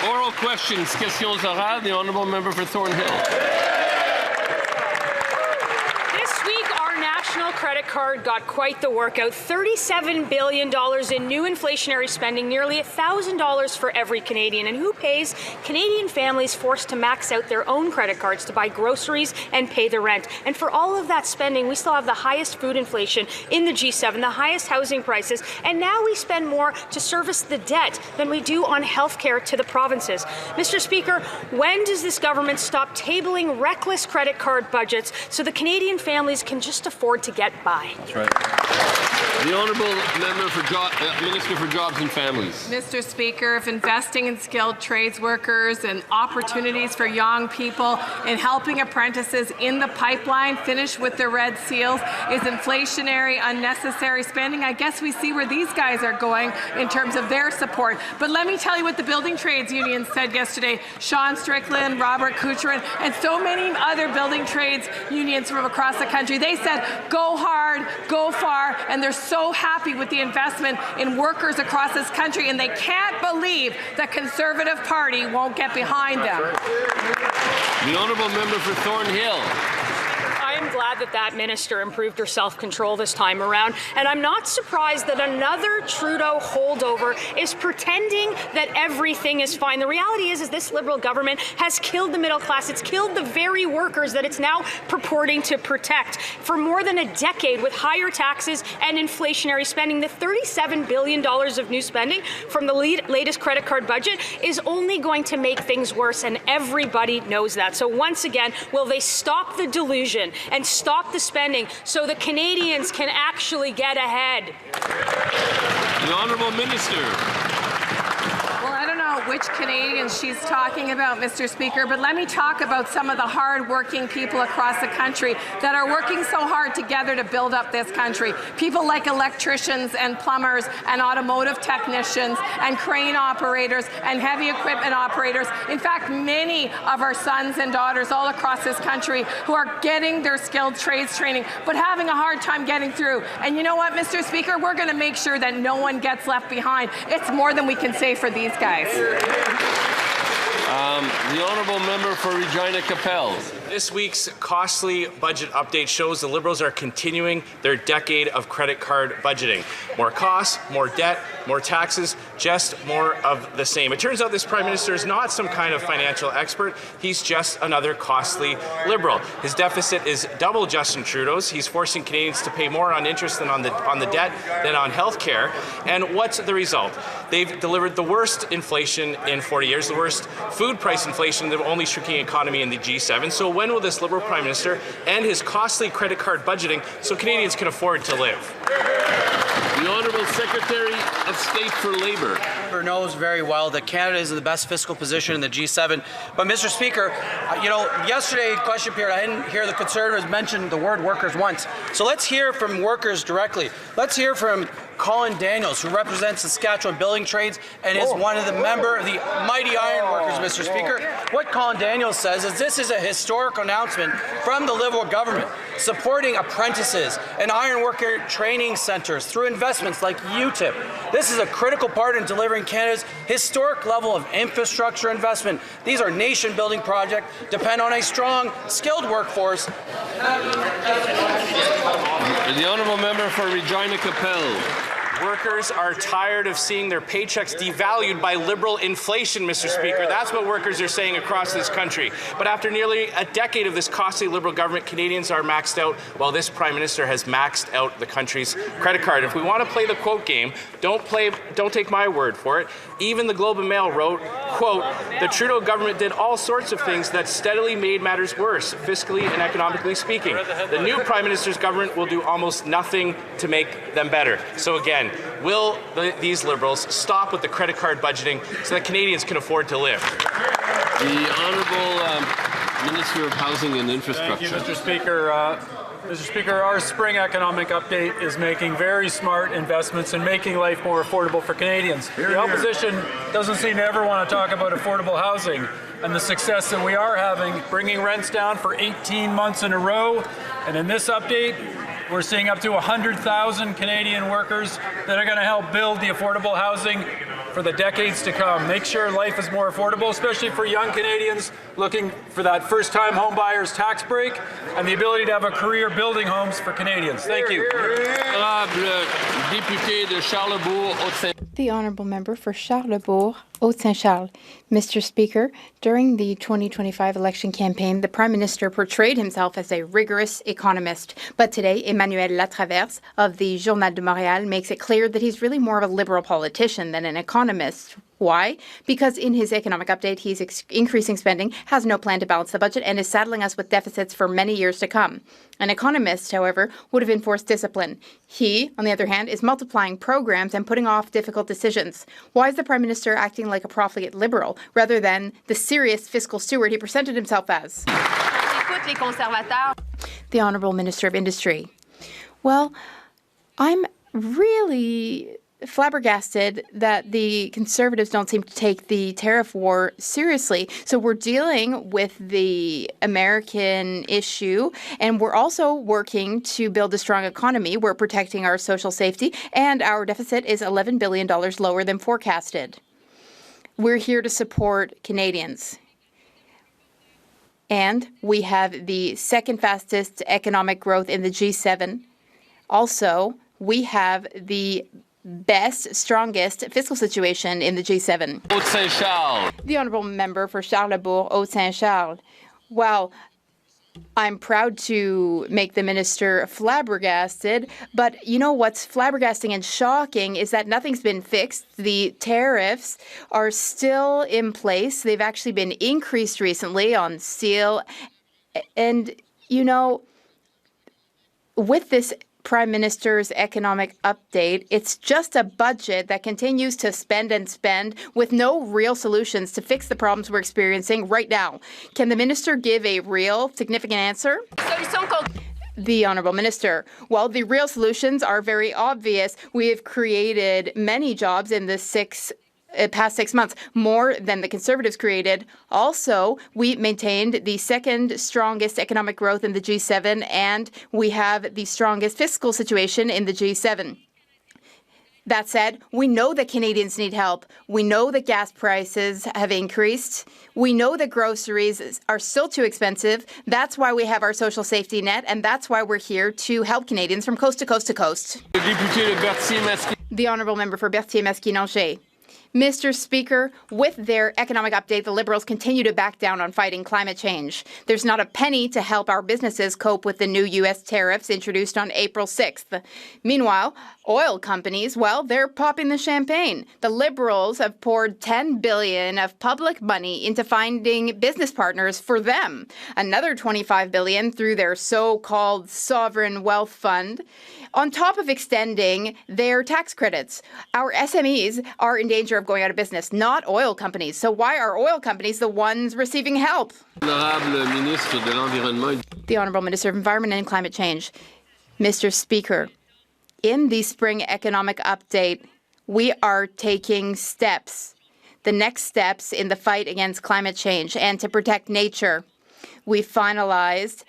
Oral questions, questions orales. The honourable member for Thornhill. National credit card got quite the workout. $37 billion in new inflationary spending, nearly $1,000 for every Canadian. And who pays? Canadian families forced to max out their own credit cards to buy groceries and pay the rent. And for all of that spending, we still have the highest food inflation in the G7, the highest housing prices, and now we spend more to service the debt than we do on health care to the provinces. Mr. Speaker, when does this government stop tabling reckless credit card budgets so the Canadian families can just afford to get by? That's right. The honourable member for Minister for Jobs and Families. Mr. Speaker, if investing in skilled trades workers and opportunities for young people and helping apprentices in the pipeline finish with their red seals is inflationary, unnecessary spending, I guess we see where these guys are going in terms of their support. But let me tell you what the building trades union said yesterday. Sean Strickland, Robert Kucherin, and so many other building trades unions from across the country. They said, go hard, go far, and they're so happy with the investment in workers across this country, and they can't believe the Conservative Party won't get behind them. The honourable member for Thornhill. I'm glad that that minister improved her self-control this time around, and I'm not surprised that another Trudeau holdover is pretending that everything is fine. The reality is this Liberal government has killed the middle class. It's killed the very workers that it's now purporting to protect. For more than a decade, with higher taxes and inflationary spending, the $37 billion of new spending from the latest credit card budget is only going to make things worse, and everybody knows that. So once again, will they stop the delusion and stop the spending so the Canadians can actually get ahead? The honourable minister. Well, I don't know which Canadians she's talking about, Mr. Speaker, but let me talk about some of the hard-working people across the country that are working so hard together to build up this country. People like electricians and plumbers and automotive technicians and crane operators and heavy equipment operators. In fact, many of our sons and daughters all across this country who are getting their skilled trades training but having a hard time getting through. And you know what, Mr. Speaker? We're going to make sure that no one gets left behind. It's more than we can say for these guys. The honourable member for Regina Capel. This week's costly budget update shows the Liberals are continuing their decade of credit card budgeting. More costs, more debt, more taxes, just more of the same. It turns out this Prime Minister is not some kind of financial expert. He's just another costly Liberal. His deficit is double Justin Trudeau's. He's forcing Canadians to pay more on interest than on the debt than on health care. And what's the result? They've delivered the worst inflation in 40 years, the worst food price inflation, the only shrinking economy in the G7. So when will this Liberal Prime Minister end his costly credit card budgeting so Canadians can afford to live? The Honourable Secretary of State for Labour. Knows very well that Canada is in the best fiscal position in the G7. But, Mr. Speaker, yesterday, question period, I didn't hear the Conservatives mention the word workers once. So let's hear from workers directly. Let's hear from Colin Daniels, who represents Saskatchewan Building Trades and is one of the member of the Mighty Iron Workers, Mr. Speaker. What Colin Daniels says is this is a historic announcement from the Liberal government supporting apprentices and iron worker training centres through investments like UTIP. This is a critical part in delivering Canada's historic level of infrastructure investment. These are nation-building projects, depend on a strong, skilled workforce. The honourable member for Regina Capel. Workers are tired of seeing their paychecks devalued by Liberal inflation, Mr. Speaker. That's what workers are saying across this country. But after nearly a decade of this costly Liberal government, Canadians are maxed out while this Prime Minister has maxed out the country's credit card. If we want to play the quote game, don't take my word for it. Even the Globe and Mail wrote, quote, the Trudeau government did all sorts of things that steadily made matters worse, fiscally and economically speaking. The new Prime Minister's government will do almost nothing to make them better. So again, will these Liberals stop with the credit card budgeting so that Canadians can afford to live? The Honourable Minister of Housing and Infrastructure. Thank you, Mr. Speaker. Mr. Speaker, our spring economic update is making very smart investments and making life more affordable for Canadians. The opposition doesn't seem to ever want to talk about affordable housing and the success that we are having, bringing rents down for 18 months in a row. And in this update, we're seeing up to 100,000 Canadian workers that are going to help build the affordable housing for the decades to come. Make sure life is more affordable, especially for young Canadians looking for that first-time home buyer's tax break and the ability to have a career building homes for Canadians. Thank you. Honorable député de Charlebourg, Haute-Saint. The Honourable Member for Charlebourg, Haute-Saint-Charles. Mr. Speaker, during the 2025 election campaign, the Prime Minister portrayed himself as a rigorous economist. But today, Emmanuel Latraverse of the Journal de Montréal makes it clear that he's really more of a liberal politician than an economist. Why? Because in his economic update, he's increasing spending, has no plan to balance the budget, and is saddling us with deficits for many years to come. An economist, however, would have enforced discipline. He, on the other hand, is multiplying programs and putting off difficult decisions. Why is the Prime Minister acting like a profligate liberal rather than the serious fiscal steward he presented himself as? The Honourable Minister of Industry. Well, I'm really flabbergasted that the Conservatives don't seem to take the tariff war seriously. So we're dealing with the American issue, and we're also working to build a strong economy. We're protecting our social safety, and our deficit is $11 billion lower than forecasted. We're here to support Canadians. And we have the second fastest economic growth in the G7. Also, we have the best, strongest fiscal situation in the G7. Haute-Saint-Charles. The Honourable Member for Charlebourg, Haute-Saint-Charles. Well, I'm proud to make the minister flabbergasted, but you know what's flabbergasting and shocking is that nothing's been fixed. The tariffs are still in place. They've actually been increased recently on steel. And, you know, with this Prime Minister's economic update, it's just a budget that continues to spend and spend with no real solutions to fix the problems we're experiencing right now. Can the minister give a real, significant answer? The Honourable Minister. Well, the real solutions are very obvious. We have created many jobs in the past 6 months, more than the Conservatives created. Also, we maintained the second strongest economic growth in the G7, and we have the strongest fiscal situation in the G7. That said, we know that Canadians need help. We know that gas prices have increased. We know that groceries are still too expensive. That's why we have our social safety net, and that's why we're here to help Canadians from coast to coast to coast. The Honourable Member for Berthier-Masquinongé. Mr. Speaker, with their economic update, the Liberals continue to back down on fighting climate change. There's not a penny to help our businesses cope with the new U.S. tariffs introduced on April 6th. Meanwhile, oil companies, well, they're popping the champagne. The Liberals have poured $10 billion of public money into finding business partners for them. Another $25 billion through their so-called sovereign wealth fund, on top of extending their tax credits. Our SMEs are in danger of going out of business, not oil companies. So why are oil companies the ones receiving help? Honorable Ministre de l'Environnement. The Honourable Minister of Environment and Climate Change. Mr. Speaker, in the spring economic update, we are taking steps, the next steps in the fight against climate change and to protect nature. We finalized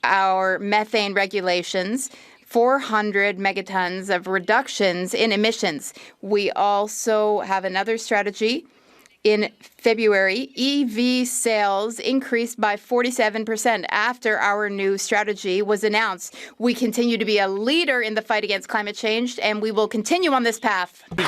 our methane regulations, 400 megatons of reductions in emissions. We also have another strategy. In February, EV sales increased by 47% after our new strategy was announced. We continue to be a leader in the fight against climate change, and we will continue on this path. The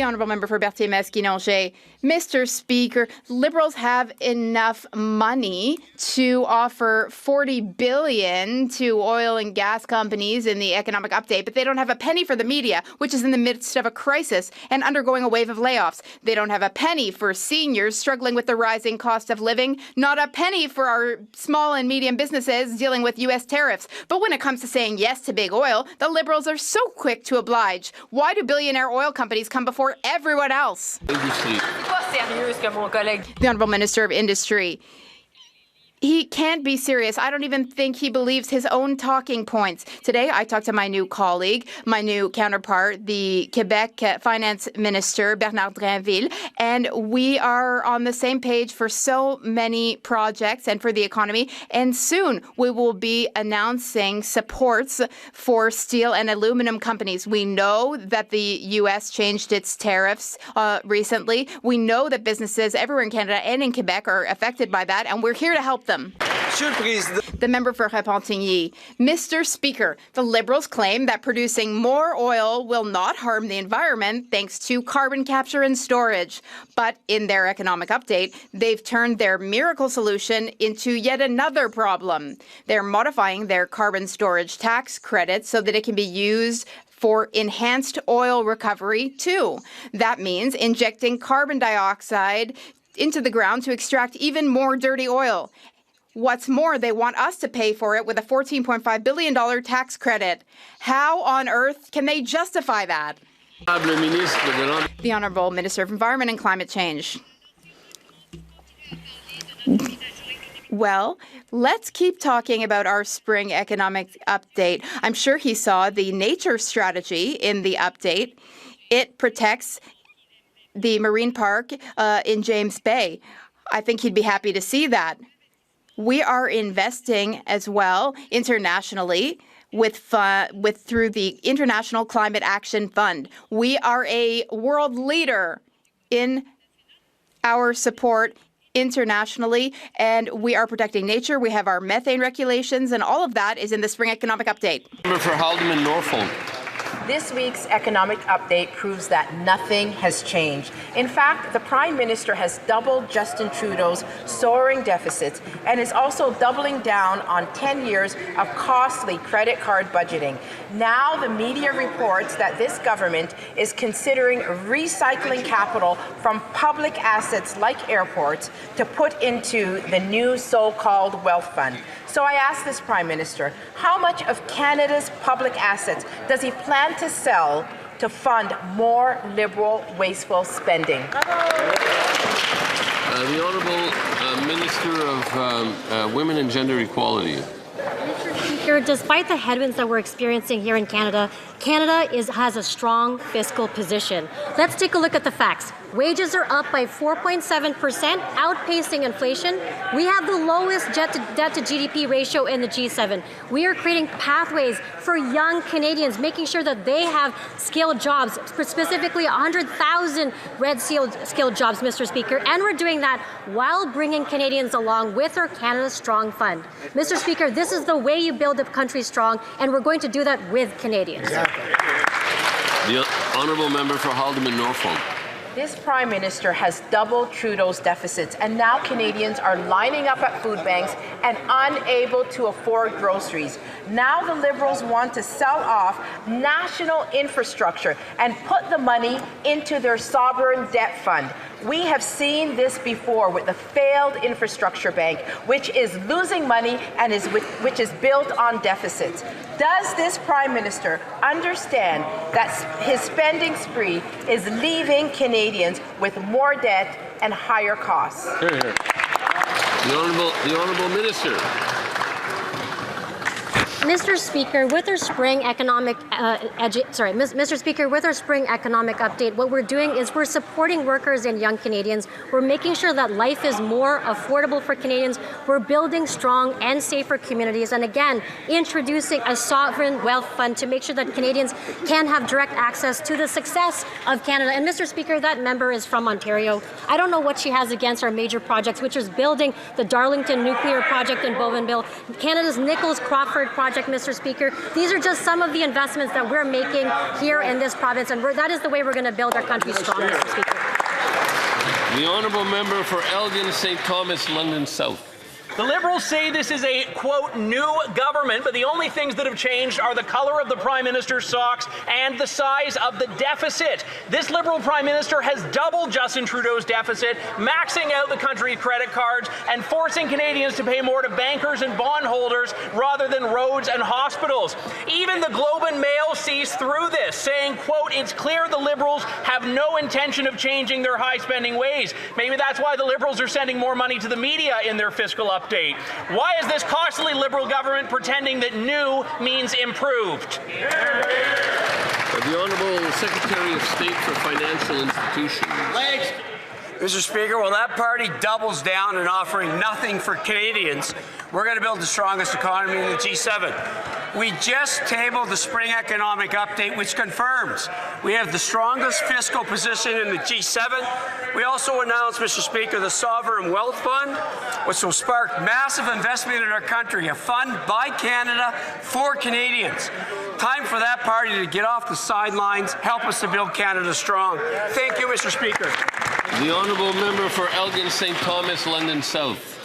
Honourable Member for Berthier-Masquinongé. Mr. Speaker, Liberals have enough money to offer $40 billion to oil and gas companies in the economic update, but they don't have a penny for the media, which is in the midst of a crisis and undergoing a wave of layoffs. They don't have a penny for seniors struggling with the rising cost of living, not a penny for our small and medium businesses dealing with U.S. tariffs. But when it comes to saying yes to big oil, the Liberals are so quick to oblige. Why do billionaire oil companies come before everyone else? The Honourable Minister of Industry. He can't be serious. I don't even think he believes his own talking points. Today, I talked to my new colleague, my new counterpart, the Quebec Finance Minister, Bernard Drinville, and we are on the same page for so many projects and for the economy. And soon, we will be announcing supports for steel and aluminum companies. We know that the U.S. changed its tariffs recently. We know that businesses everywhere in Canada and in Quebec are affected by that, and we're here to help them. The member for Repentigny. Mr. Speaker, the Liberals claim that producing more oil will not harm the environment thanks to carbon capture and storage. But in their economic update, they've turned their miracle solution into yet another problem. They're modifying their carbon storage tax credit so that it can be used for enhanced oil recovery, too. That means injecting carbon dioxide into the ground to extract even more dirty oil. What's more, they want us to pay for it with a $14.5 billion tax credit. How on earth can they justify that? The Honourable Minister of Environment and Climate Change. Well, let's keep talking about our spring economic update. I'm sure he saw the nature strategy in the update. It protects the marine park in James Bay. I think he'd be happy to see that. We are investing as well internationally through the International Climate Action Fund. We are a world leader in our support internationally, and we are protecting nature. We have our methane regulations, and all of that is in the spring economic update. Member for Haldimand Norfolk. This week's economic update proves that nothing has changed. In fact, the Prime Minister has doubled Justin Trudeau's soaring deficits and is also doubling down on 10 years of costly credit card budgeting. Now the media reports that this government is considering recycling capital from public assets like airports to put into the new so-called wealth fund. So I ask this Prime Minister, how much of Canada's public assets does he plan to sell to fund more Liberal, wasteful spending? The Honourable Minister of Women and Gender Equality. Mr. Speaker, despite the headwinds that we're experiencing here in Canada, has a strong fiscal position. Let's take a look at the facts. Wages are up by 4.7%, outpacing inflation. We have the lowest debt to GDP ratio in the G7. We are creating pathways for young Canadians, making sure that they have skilled jobs, specifically 100,000 red skilled jobs, Mr. Speaker. And we're doing that while bringing Canadians along with our Canada Strong Fund. Mr. Speaker, this is the way you build a country strong, and we're going to do that with Canadians. The Honourable Member for Haldimand Norfolk. This Prime Minister has doubled Trudeau's deficits, and now Canadians are lining up at food banks and unable to afford groceries. Now the Liberals want to sell off national infrastructure and put the money into their sovereign debt fund. We have seen this before with the failed infrastructure bank, which is losing money and which is built on deficits. Does this Prime Minister understand that his spending spree is leaving Canadians with more debt and higher costs? Here, here. The Honourable Minister. Mr. Speaker, with our spring economic Mr. Speaker, with our spring economic update, what we're doing is we're supporting workers and young Canadians. We're making sure that life is more affordable for Canadians. We're building strong and safer communities, and again, introducing a sovereign wealth fund to make sure that Canadians can have direct access to the success of Canada. And Mr. Speaker, that member is from Ontario. I don't know what she has against our major projects, which is building the Darlington nuclear project in Bougainville, Canada's Nichols Crawford project, Mr. Speaker. These are just some of the investments that we're making here in this province, and that is the way we're going to build our country strong, Mr. Speaker. The Honourable Member for Elgin, St. Thomas, London South. The Liberals say this is a, quote, new government, but the only things that have changed are the color of the Prime Minister's socks and the size of the deficit. This Liberal Prime Minister has doubled Justin Trudeau's deficit, maxing out the country's credit cards and forcing Canadians to pay more to bankers and bondholders rather than roads and hospitals. Even the Globe and Mail sees through this, saying, quote, it's clear the Liberals have no intention of changing their high-spending ways. Maybe that's why the Liberals are sending more money to the media in their fiscal update. update. Why is this costly Liberal government pretending that new means improved? The Honourable Secretary of State for Financial Institutions. Mr. Speaker, while that party doubles down in offering nothing for Canadians, we're going to build the strongest economy in the G7. We just tabled the Spring Economic Update, which confirms we have the strongest fiscal position in the G7. We also announced, Mr. Speaker, the Sovereign Wealth Fund, which will spark massive investment in our country, a fund by Canada for Canadians. Time for that party to get off the sidelines, help us to build Canada strong. Thank you, Mr. Speaker. The Honourable Member for Elgin St. Thomas, London South.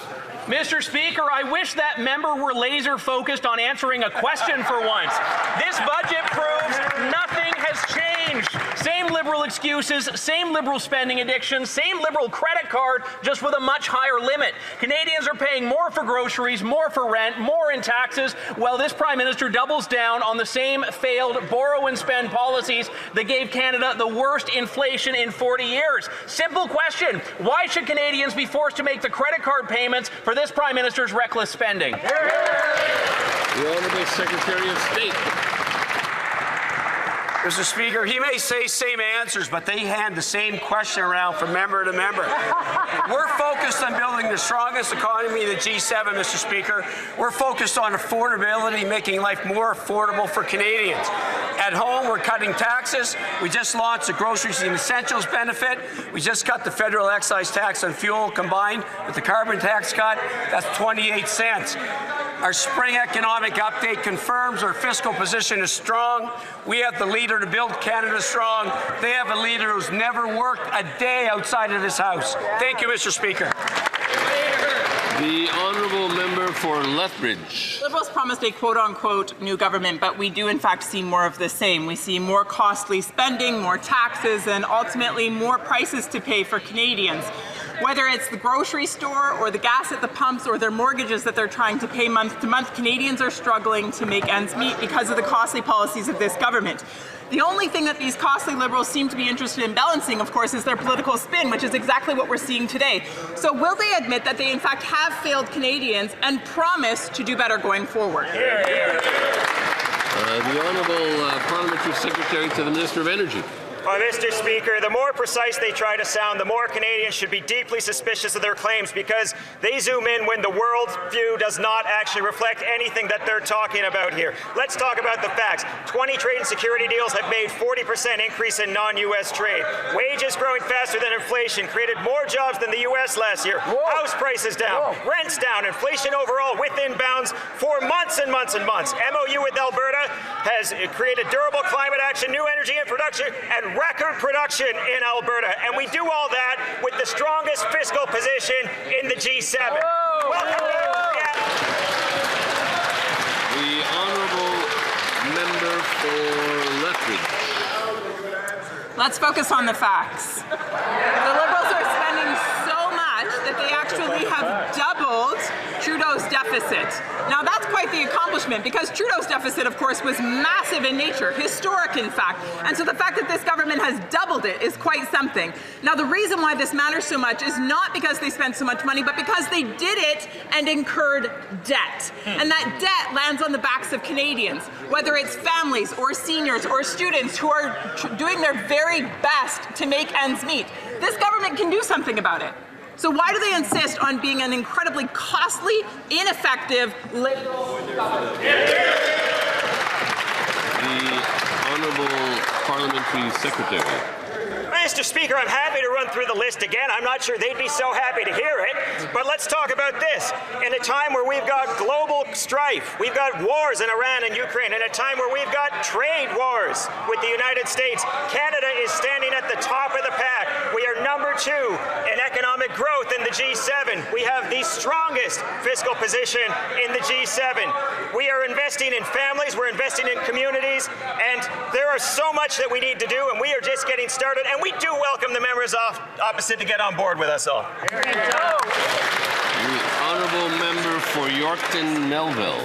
Mr. Speaker, I wish that member were laser focused on answering a question for once. This budget proves nothing has changed. Same Liberal excuses, same Liberal spending addiction, same Liberal credit card, just with a much higher limit. Canadians are paying more for groceries, more for rent, more in taxes, while this Prime Minister doubles down on the same failed borrow and spend policies that gave Canada the worst inflation in 40 years. Simple question, why should Canadians be forced to make the credit card payments for this Prime Minister's reckless spending? The Honourable Secretary of State. Mr. Speaker, he may say same answers, but they hand the same question around from member to member. We're focused on building the strongest economy in the G7, Mr. Speaker. We're focused on affordability, making life more affordable for Canadians. At home, we're cutting taxes. We just launched the Groceries and Essentials benefit. We just cut the federal excise tax on fuel combined with the carbon tax cut. That's 28 cents. Our Spring Economic Update confirms our fiscal position is strong. We have the leader to build Canada strong. They have a leader who's never worked a day outside of this House. Thank you, Mr. Speaker. The Honourable Member for Lethbridge. Liberals promised a quote-unquote new government, but we do in fact see more of the same. We see more costly spending, more taxes, and ultimately more prices to pay for Canadians. Whether it's the grocery store or the gas at the pumps or their mortgages that they're trying to pay month to month, Canadians are struggling to make ends meet because of the costly policies of this government. The only thing that these costly Liberals seem to be interested in balancing, of course, is their political spin, which is exactly what we're seeing today. So will they admit that they in fact have failed Canadians and promise to do better going forward? The Honourable Parliamentary Secretary to the Minister of Energy. Mr. Speaker, the more precise they try to sound, the more Canadians should be deeply suspicious of their claims because they zoom in when the world view does not actually reflect anything that they're talking about here. Let's talk about the facts. 20 trade and security deals have made 40% increase in non-U.S. trade. Wages growing faster than inflation created more jobs than the U.S. last year. House prices down, rents down, inflation overall within bounds for months and months and months. MOU with Alberta has created durable climate action, new energy and production, and record production in Alberta, and we do all that with the strongest fiscal position in the G7. The Honourable Member for Lethbridge. Let's focus on the facts. The Liberals are spending so much that they actually have doubled Trudeau's deficit. Now that's quite the accomplishment because Trudeau's deficit, of course, was massive in nature, historic in fact. And so the fact that this government has doubled it is quite something. Now the reason why this matters so much is not because they spent so much money, but because they did it and incurred debt. And that debt lands on the backs of Canadians, whether it's families or seniors or students who are doing their very best to make ends meet. This government can do something about it. So why do they insist on being an incredibly costly, ineffective Liberal government? The Honourable Parliamentary Secretary. Mr. Speaker, I'm happy to run through the list again. I'm not sure they'd be so happy to hear it, but let's talk about this. In a time where we've got global strife, we've got wars in Iran and Ukraine, in a time where we've got trade wars with the United States, Canada is standing at the top of the pack. We are number 2 in economic growth in the G7. We have the strongest fiscal position in the G7. We are investing in families, we're investing in communities, and there are so much that we need to do, and we are just getting started, and we do welcome the members opposite to get on board with us all. The Honourable Member for Yorkton Melville.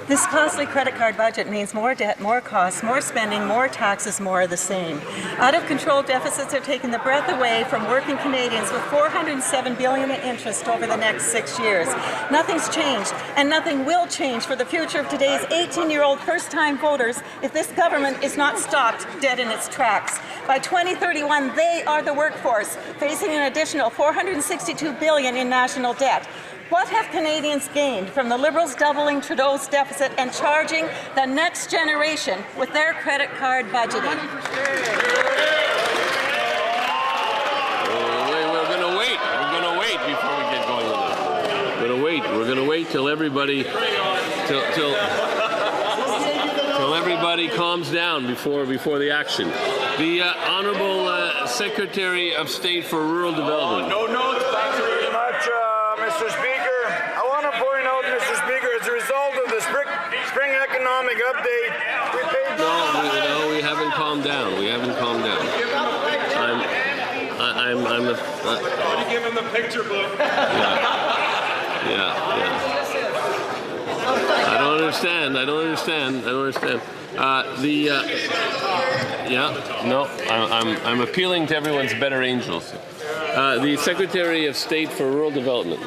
This costly credit card budget means more debt, more costs, more spending, more taxes, more of the same. Out-of-control deficits are taking the breath away from working Canadians with $407 billion in interest over the next 6 years. Nothing's changed, and nothing will change for the future of today's 18-year-old first-time voters if this government is not stopped dead in its tracks. By 2031, they are the workforce, facing an additional $462 billion in national debt. What have Canadians gained from the Liberals doubling Trudeau's deficit and charging the next generation with their credit card budgeting? We're going to wait. We're going to wait before we get going with this. We're going to wait. We're going to wait till everybody, till everybody calms down before the action. The Honourable Secretary of State for Rural Development. No notes. Thank you very much, Mr. Speaker. I want to point out, Mr. Speaker, as a result of the spring economic update, we paid... No, we haven't calmed down. We haven't calmed down. You give him the picture book. Yeah. I don't understand. I'm appealing to everyone's better angels. The Secretary of State for Rural Development.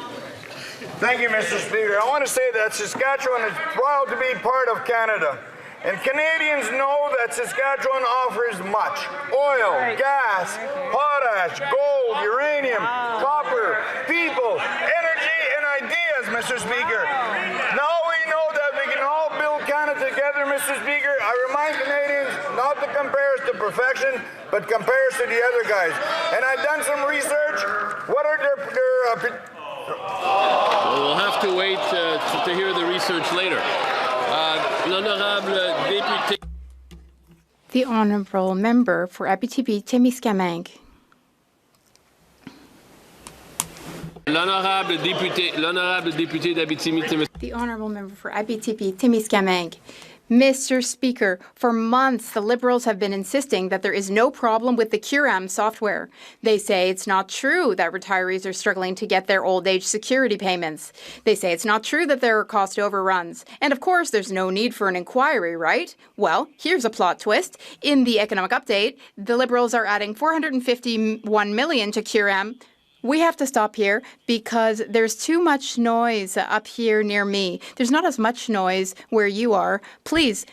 Thank you, Mr. Speaker. I want to say that Saskatchewan is proud to be part of Canada. And Canadians know that Saskatchewan offers much: oil, gas, potash, gold, uranium, copper, people, energy, and ideas, Mr. Speaker. Now we know that we can all build Canada together, Mr. Speaker. I remind Canadians not to compare us to perfection, but compare us to the other guys. And I've done some research. What are their We'll have to wait to hear the research later. L'honorable député. The Honourable Member for Abitibi-Témiscamingue. L'honorable député d'Abitibi-Témiscamingue. The Honourable Member for Abitibi-Témiscamingue. Mr. Speaker, for months the Liberals have been insisting that there is no problem with the CURAM software. They say it's not true that retirees are struggling to get their old age security payments. They say it's not true that there are cost overruns. And of course, there's no need for an inquiry, right? Well, here's a plot twist. In the economic update, the Liberals are adding $451 million to CURAM. We have to stop here because there's too much noise up here near me. There's not as much noise where you are. Please,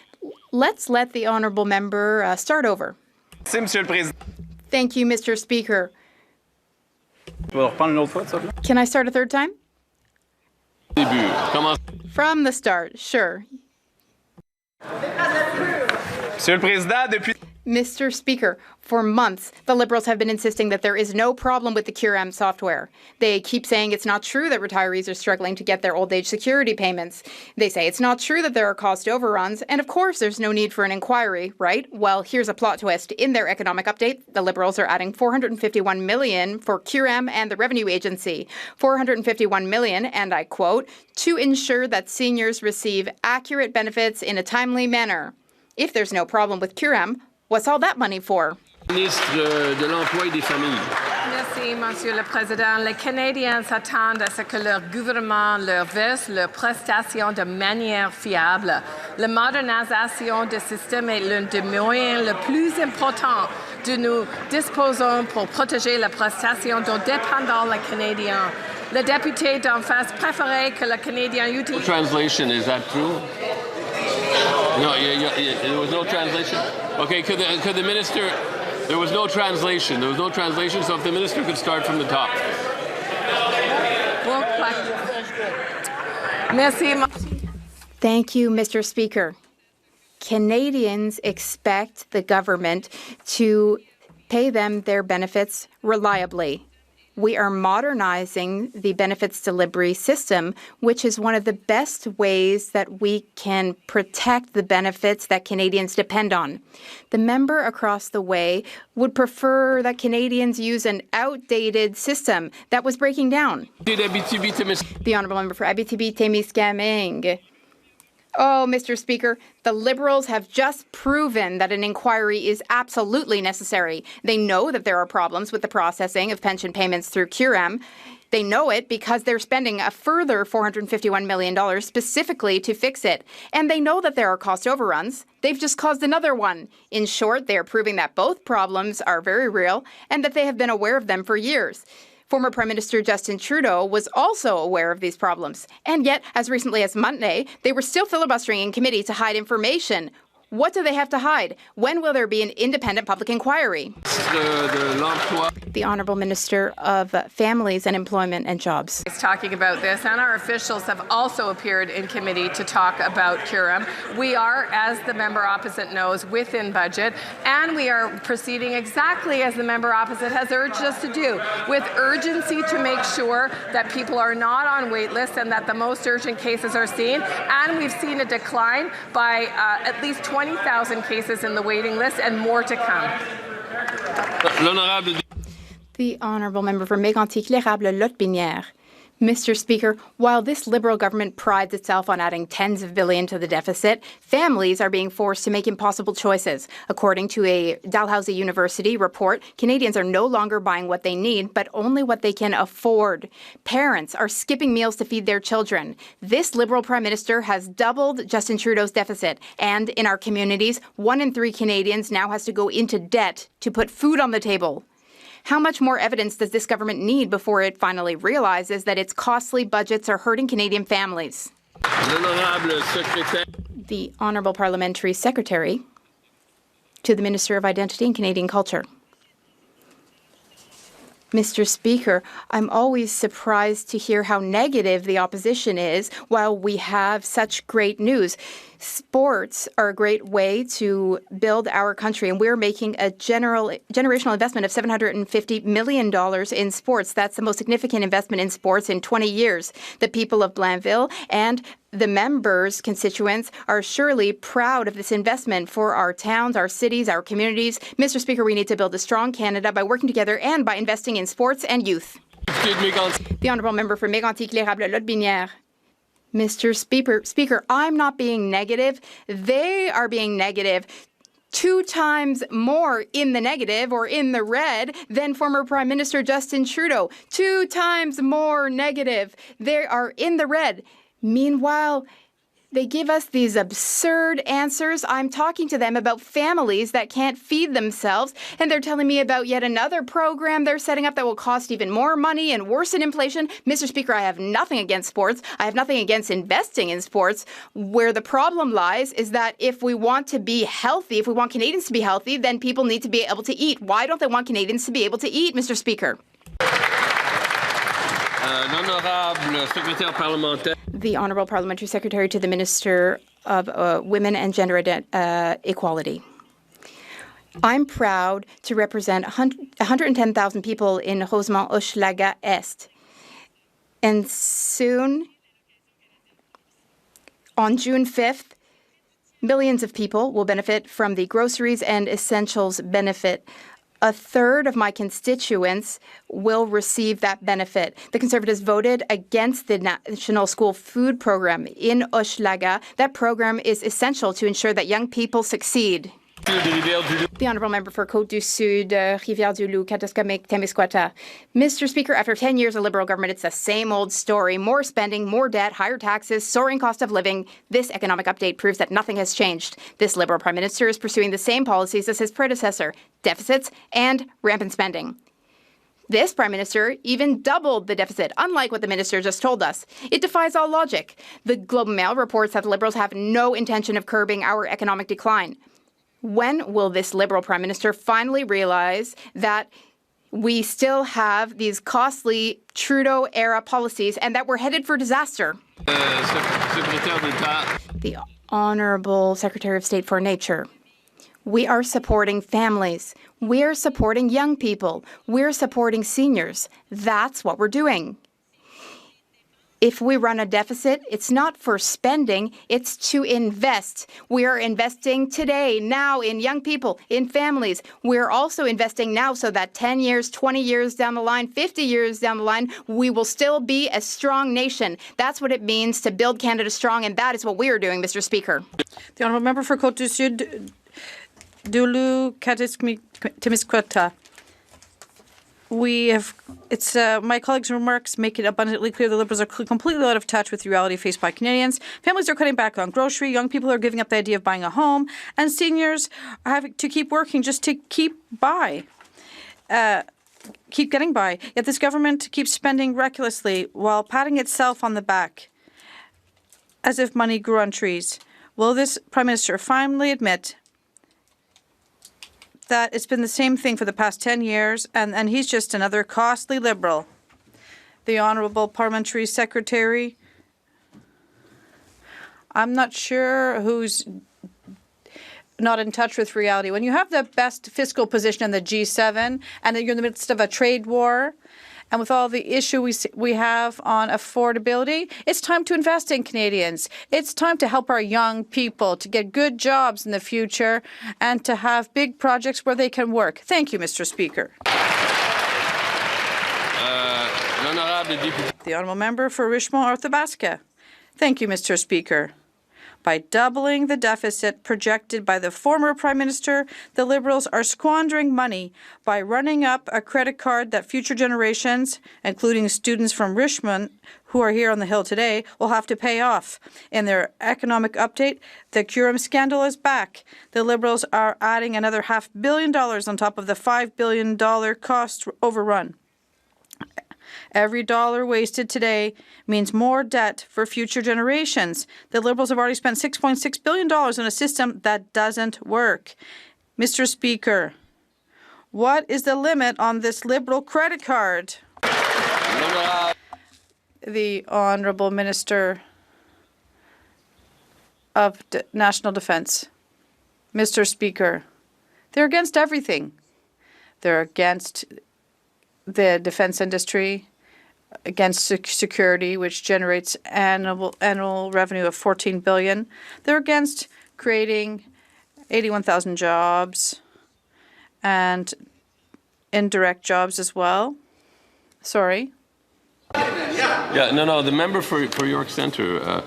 let's let the Honourable Member start over. Thank you, Mr. Speaker. Can I start a third time? From the start, sure. Mr. Speaker, for months, the Liberals have been insisting that there is no problem with the CURAM software. They keep saying it's not true that retirees are struggling to get their old age security payments. They say it's not true that there are cost overruns, and of course there's no need for an inquiry, right? Well, here's a plot twist. In their economic update, the Liberals are adding $451 million for CURAM and the Revenue Agency. $451 million, and I quote, to ensure that seniors receive accurate benefits in a timely manner. If there's no problem with CURAM, what's all that money for? Ministre de l'Emploi et des Familles. Merci, Monsieur le Président. Les Canadiens s'attendent à ce que leur gouvernement leur verse leurs prestations de manière fiable. La modernisation du système est l'un des moyens les plus importants dont nous disposons pour protéger la prestation dont dépendent les Canadiens. Le député d'en face préférait que le Canadien utilise... Translation, is that true? No, there was no translation? Okay, could the minister... There was no translation. So if the minister could start from the top. Thank you, Mr. Speaker. Canadians expect the government to pay them their benefits reliably. We are modernizing the benefits delivery system, which is one of the best ways that we can protect the benefits that Canadians depend on. The member across the way would prefer that Canadians use an outdated system that was breaking down. The Honourable Member for Abitibi-Témiscamingue. Oh, Mr. Speaker, the Liberals have just proven that an inquiry is absolutely necessary. They know that there are problems with the processing of pension payments through CUREM. They know it because they're spending a further $451 million specifically to fix it. And they know that there are cost overruns. They've just caused another one. In short, they are proving that both problems are very real and that they have been aware of them for years. Former Prime Minister Justin Trudeau was also aware of these problems. And yet, as recently as Monday, they were still filibustering in committee to hide information. What do they have to hide? When will there be an independent public inquiry? The Honourable Minister of Families and Employment and Jobs. Is talking about this, and our officials have also appeared in committee to talk about CUREM. We are, as the member opposite knows, within budget, and we are proceeding exactly as the member opposite has urged us to do, with urgency to make sure that people are not on wait lists and that the most urgent cases are seen. And we've seen a decline by at least 20,000 cases in the waiting list and more to come. The Honourable Member for Mégantic-L'Érable-Lotbinière. Mr. Speaker, while this Liberal government prides itself on adding tens of billions to the deficit, families are being forced to make impossible choices. According to a Dalhousie University report, Canadians are no longer buying what they need, but only what they can afford. Parents are skipping meals to feed their children. This Liberal Prime Minister has doubled Justin Trudeau's deficit, and in our communities, 1 in 3 Canadians now has to go into debt to put food on the table. How much more evidence does this government need before it finally realizes that its costly budgets are hurting Canadian families? The Honourable Parliamentary Secretary to the Minister of Identity and Canadian Culture. Mr. Speaker, I'm always surprised to hear how negative the opposition is while we have such great news. Sports are a great way to build our country, and we're making a generational investment of $750 million in sports. That's the most significant investment in sports in 20 years. The people of Blainville and the members' constituents are surely proud of this investment for our towns, our cities, our communities. Mr. Speaker, we need to build a strong Canada by working together and by investing in sports and youth. The Honourable Member for Mégantic-L'Érable-Lotbinière. Mr. Speaker, I'm not being negative. They are being negative. 2 times more in the negative or in the red than former Prime Minister Justin Trudeau. 2 times more negative. They are in the red. Meanwhile, they give us these absurd answers. I'm talking to them about families that can't feed themselves, and they're telling me about yet another program they're setting up that will cost even more money and worsen inflation. Mr. Speaker, I have nothing against sports. I have nothing against investing in sports. Where the problem lies is that if we want to be healthy, if we want Canadians to be healthy, then people need to be able to eat. Why don't they want Canadians to be able to eat, Mr. Speaker? The Honourable Parliamentary Secretary to the Minister of Women and Gender Equality. I'm proud to represent 110,000 people in Rosemont-Hochelaga Est. And soon, on June 5th, millions of people will benefit from the Groceries and Essentials benefit. A third of my constituents will receive that benefit. The Conservatives voted against the National School Food Program in Hochelaga. That program is essential to ensure that young people succeed. The Honourable Member for Côte-du-Sud, Rivière-du-Loup, Katiskaming-Témiscouata. Mr. Speaker, after 10 years of Liberal government, it's the same old story. More spending, more debt, higher taxes, soaring cost of living. This economic update proves that nothing has changed. This Liberal Prime Minister is pursuing the same policies as his predecessor, deficits and rampant spending. This Prime Minister even doubled the deficit, unlike what the Minister just told us. It defies all logic. The Globe and Mail reports that the Liberals have no intention of curbing our economic decline. When will this Liberal Prime Minister finally realize that we still have these costly Trudeau-era policies and that we're headed for disaster? The Honourable Secretary of State for Nature. We are supporting families. We are supporting young people. We're supporting seniors. That's what we're doing. If we run a deficit, it's not for spending, it's to invest. We are investing today, now, in young people, in families. We're also investing now so that 10 years, 20 years down the line, 50 years down the line, we will still be a strong nation. That's what it means to build Canada strong, and that is what we are doing, Mr. Speaker. The Honourable Member for Côte-du-Sud, Dulu-Katismikota. My colleagues' remarks make it abundantly clear the Liberals are completely out of touch with the reality faced by Canadians. Families are cutting back on grocery, young people are giving up the idea of buying a home, and seniors are having to keep working just to keep getting by. Yet this government keeps spending recklessly while patting itself on the back as if money grew on trees. Will this Prime Minister finally admit that it's been the same thing for the past 10 years, and he's just another costly Liberal? The Honourable Parliamentary Secretary. I'm not sure who's not in touch with reality. When you have the best fiscal position in the G7, and you're in the midst of a trade war, and with all the issue we have on affordability, it's time to invest in Canadians. It's time to help our young people to get good jobs in the future and to have big projects where they can work. Thank you, Mr. Speaker. The Honourable Member for Richmond-Arthabasca. Thank you, Mr. Speaker. By doubling the deficit projected by the former Prime Minister, the Liberals are squandering money by running up a credit card that future generations, including students from Richmond who are here on the Hill today, will have to pay off. In their economic update, the Curum scandal is back. The Liberals are adding another $500 million on top of the $5 billion cost overrun. Every dollar wasted today means more debt for future generations. The Liberals have already spent $6.6 billion on a system that doesn't work. Mr. Speaker, what is the limit on this Liberal credit card? The Honourable Minister of National Defence. Mr. Speaker, they're against everything. They're against the defence industry, against security, which generates annual revenue of $14 billion. They're against creating 81,000 jobs and indirect jobs as well. Sorry. Yeah, no, the member for York Centre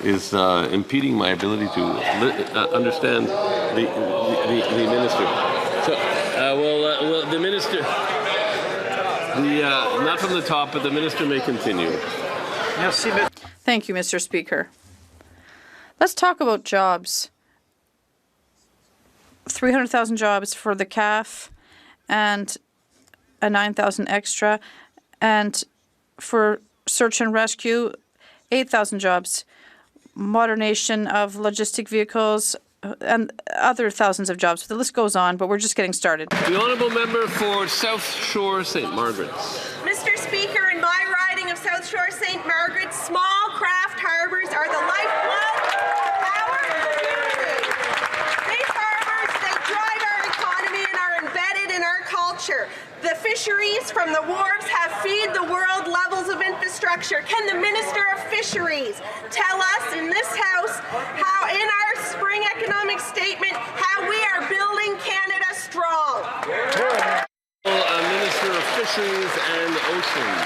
is impeding my ability to understand the minister. So, well, the minister... not from the top, but the minister may continue. Thank you, Mr. Speaker. Let's talk about jobs. 300,000 jobs for the CAF and a 9,000 extra, and for search and rescue, 8,000 jobs. Modernization of logistic vehicles, and other thousands of jobs. The list goes on, but we're just getting started. The Honourable Member for South Shore St. Margaret's. Mr. Speaker, in my riding of South Shore St. Margaret's, small craft harbours are the lifeblood of our community. These harbours, they drive our economy and are embedded in our culture. The fisheries from the wharves have feed the world levels of infrastructure. Can the Minister of Fisheries tell us in this House how, in our spring economic statement, how we are building Canada strong? Minister of Fisheries and Oceans.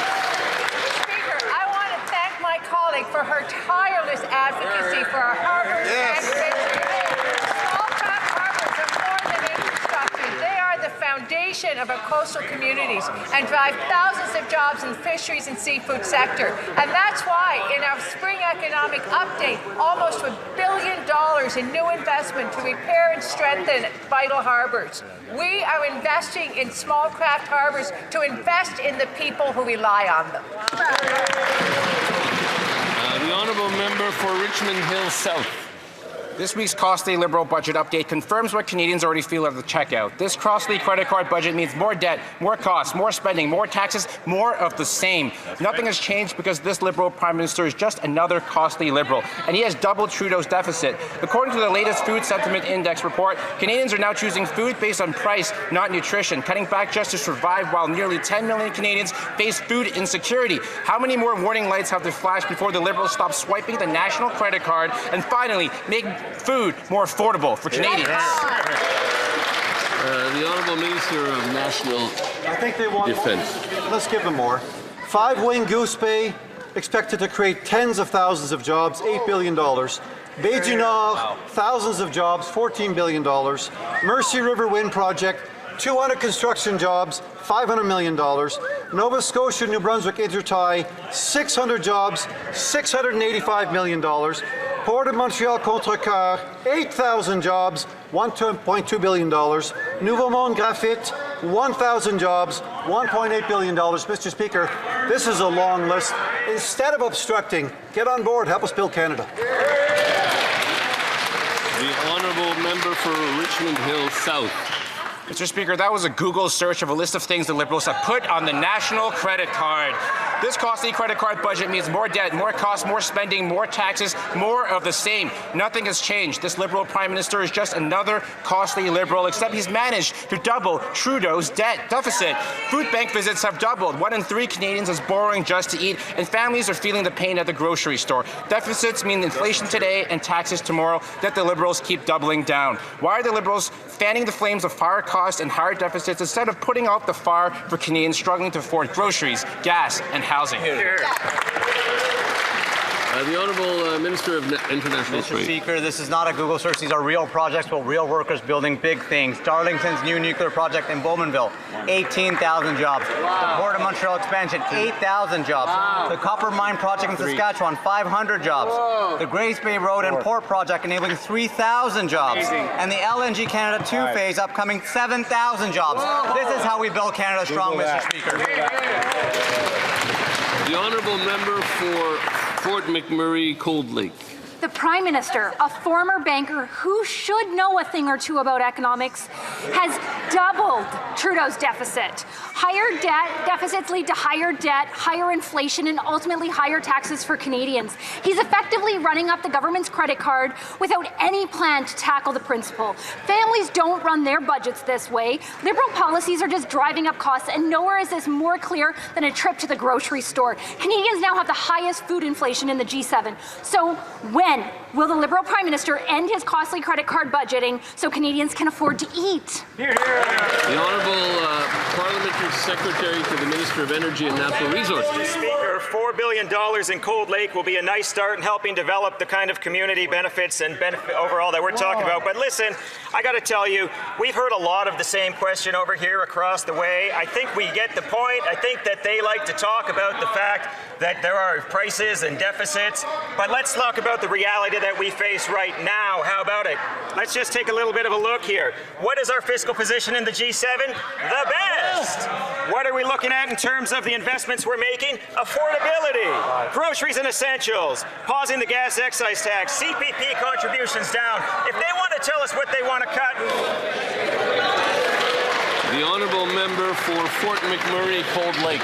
Speaker, I want to thank my colleague for her tireless advocacy for our harbours and fisheries. Small craft harbours are more than infrastructure. They are the foundation of our coastal communities and drive thousands of jobs in the fisheries and seafood sector. And that's why in our spring economic update, almost $1 billion in new investment to repair and strengthen vital harbours. We are investing in small craft harbours to invest in the people who rely on them. The Honourable Member for Richmond Hill South. This week's costly Liberal budget update confirms what Canadians already feel at the checkout. This costly credit card budget means more debt, more costs, more spending, more taxes, more of the same. Nothing has changed because this Liberal Prime Minister is just another costly Liberal, and he has doubled Trudeau's deficit. According to the latest Food Sentiment Index report, Canadians are now choosing food based on price, not nutrition, cutting back just to survive while nearly 10 million Canadians face food insecurity. How many more warning lights have to flash before the Liberals stop swiping the national credit card and finally make food more affordable for Canadians? The Honourable Minister of National I think they want Defence. Let's give them more. 5 Wing Goose Bay, expected to create tens of thousands of jobs, $8 billion. Bay du Nord, thousands of jobs, $14 billion. Mercy River Wind Project, 200 construction jobs, $500 million. Nova Scotia, New Brunswick Intertie, 600 jobs, $685 million. Port of Montreal Contrecoeur, 8,000 jobs, $1.2 billion. Nouveau Monde Graphite, 1,000 jobs, $1.8 billion. Mr. Speaker, this is a long list. Instead of obstructing, get on board, help us build Canada. The Honourable Member for Richmond Hill South. Mr. Speaker, that was a Google search of a list of things the Liberals have put on the national credit card. This costly credit card budget means more debt, more costs, more spending, more taxes, more of the same. Nothing has changed. This Liberal Prime Minister is just another costly Liberal, except he's managed to double Trudeau's debt deficit. Food bank visits have doubled. 1 in 3 Canadians is borrowing just to eat, and families are feeling the pain at the grocery store. Deficits mean inflation today and taxes tomorrow that the Liberals keep doubling down. Why are the Liberals fanning the flames of higher costs and higher deficits instead of putting out the fire for Canadians struggling to afford groceries, gas, and housing? The Honourable Minister of International Mr. Trade. Speaker, this is not a Google search. These are real projects with real workers building big things. Darlington's new nuclear project in Bowmanville, 18,000 jobs. The Port of Montreal expansion, 8,000 jobs. The copper mine project in Saskatchewan, 500 jobs. The Grace Bay Road and Port project enabling 3,000 jobs. And the LNG Canada 2 phase upcoming 7,000 jobs. This is how we build Canada strong, Mr. Speaker. The Honourable Member for Fort McMurray Cold Lake. The Prime Minister, a former banker who should know a thing or two about economics, has doubled Trudeau's deficit. Higher debt deficits lead to higher debt, higher inflation, and ultimately higher taxes for Canadians. He's effectively running up the government's credit card without any plan to tackle the principle. Families don't run their budgets this way. Liberal policies are just driving up costs, and nowhere is this more clear than a trip to the grocery store. Canadians now have the highest food inflation in the G7. So when will the Liberal Prime Minister end his costly credit card budgeting so Canadians can afford to eat? The Honourable Parliamentary Secretary to the Minister of Energy and Natural Resources. Mr. Speaker, $4 billion in Cold Lake will be a nice start in helping develop the kind of community benefits and benefit overall that we're talking about. But listen, I got to tell you, we've heard a lot of the same question over here across the way. I think we get the point. I think that they like to talk about the fact that there are prices and deficits, but let's talk about the reality that we face right now. How about it? Let's just take a little bit of a look here. What is our fiscal position in the G7? The best. What are we looking at in terms of the investments we're making? Affordability, groceries and essentials, pausing the gas excise tax, CPP contributions down. If they want to tell us what they want to cut. The Honourable Member for Fort McMurray Cold Lake.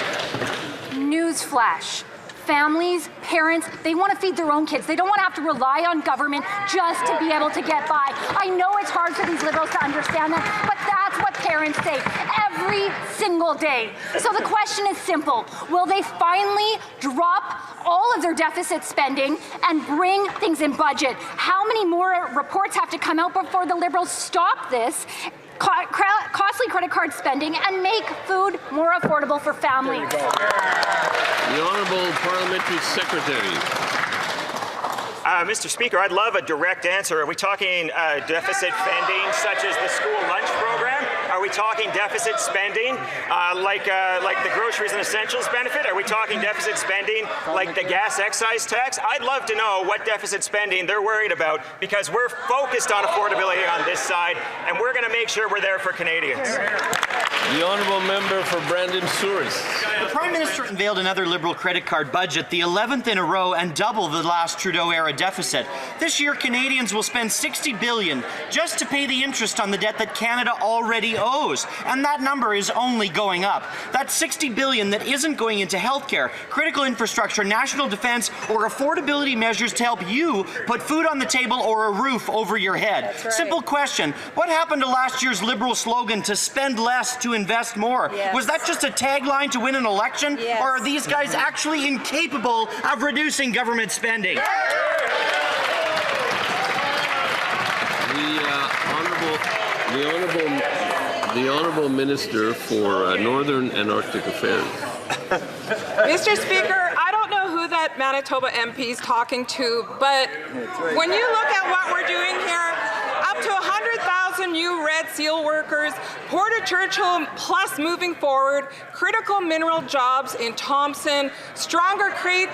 Newsflash. Families, parents, they want to feed their own kids. They don't want to have to rely on government just to be able to get by. I know it's hard for these Liberals to understand that, but that's what parents say every single day. So the question is simple. Will they finally drop all of their deficit spending and bring things in budget? How many more reports have to come out before the Liberals stop this costly credit card spending and make food more affordable for families? The Honourable Parliamentary Secretary. Mr. Speaker, I'd love a direct answer. Are we talking deficit spending such as the school lunch program? Are we talking deficit spending like the groceries and essentials benefit? Are we talking deficit spending like the gas excise tax? I'd love to know what deficit spending they're worried about, because we're focused on affordability on this side, and we're going to make sure we're there for Canadians. The Honourable Member for Brandon Souris. The Prime Minister unveiled another Liberal credit card budget, the 11th in a row, and double the last Trudeau-era deficit. This year, Canadians will spend $60 billion just to pay the interest on the debt that Canada already owes. And that number is only going up. That's $60 billion that isn't going into healthcare, critical infrastructure, national defense, or affordability measures to help you put food on the table or a roof over your head. That's right. Simple question. What happened to last year's Liberal slogan to spend less to invest more? Yes. Was that just a tagline to win an election? Yes. Or are these guys actually incapable of reducing government spending? The Honourable Minister for Northern and Arctic Affairs. Mr. Speaker, I don't know who that Manitoba MP is talking to, but when you look at what we're doing here, up to 100,000 new Red Seal workers, Port of Churchill plus moving forward, critical mineral jobs in Thompson, stronger trade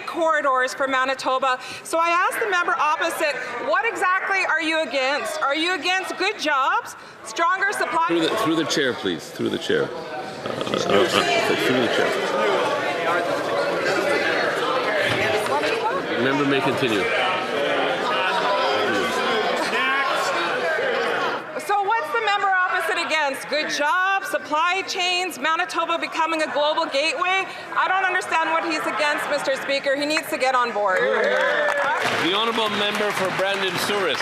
corridors for Manitoba. So I asked the member opposite, what exactly are you against? Are you against good jobs, stronger supply? Through the chair, please. Through the chair. Through the chair. The member may continue. So what's the member opposite against? Good jobs, supply chains, Manitoba becoming a global gateway? I don't understand what he's against, Mr. Speaker. He needs to get on board. The Honourable Member for Brandon Souris.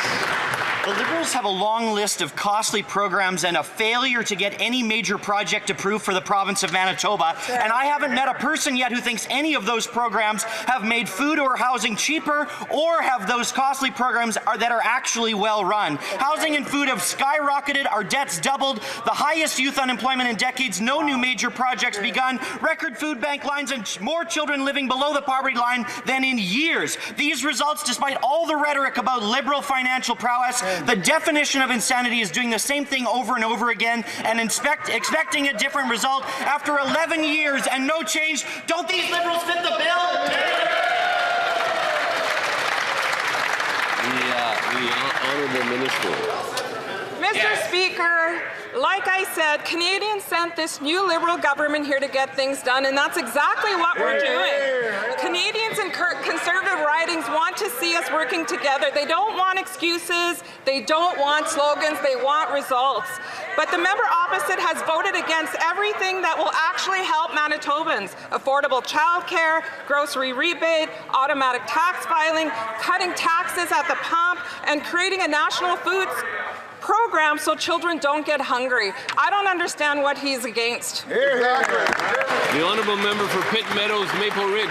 The Liberals have a long list of costly programs and a failure to get any major project approved for the province of Manitoba. And I haven't met a person yet who thinks any of those programs have made food or housing cheaper or have those costly programs that are actually well run. Housing and food have skyrocketed, our debts doubled, the highest youth unemployment in decades, no new major projects begun, record food bank lines, and more children living below the poverty line than in years. These results, despite all the rhetoric about Liberal financial prowess, the definition of insanity is doing the same thing over and over again and expecting a different result after 11 years and no change. Don't these Liberals fit the bill? The Honourable Minister. Mr. Speaker, like I said, Canadians sent this new Liberal government here to get things done, and that's exactly what we're doing. Canadians in Conservative ridings want to see us working together. They don't want excuses, they don't want slogans, they want results. But the member opposite has voted against everything that will actually help Manitobans. Affordable childcare, grocery rebate, automatic tax filing, cutting taxes at the pump, and creating a national foods program so children don't get hungry. I don't understand what he's against. The Honourable Member for Pitt Meadows, Maple Ridge.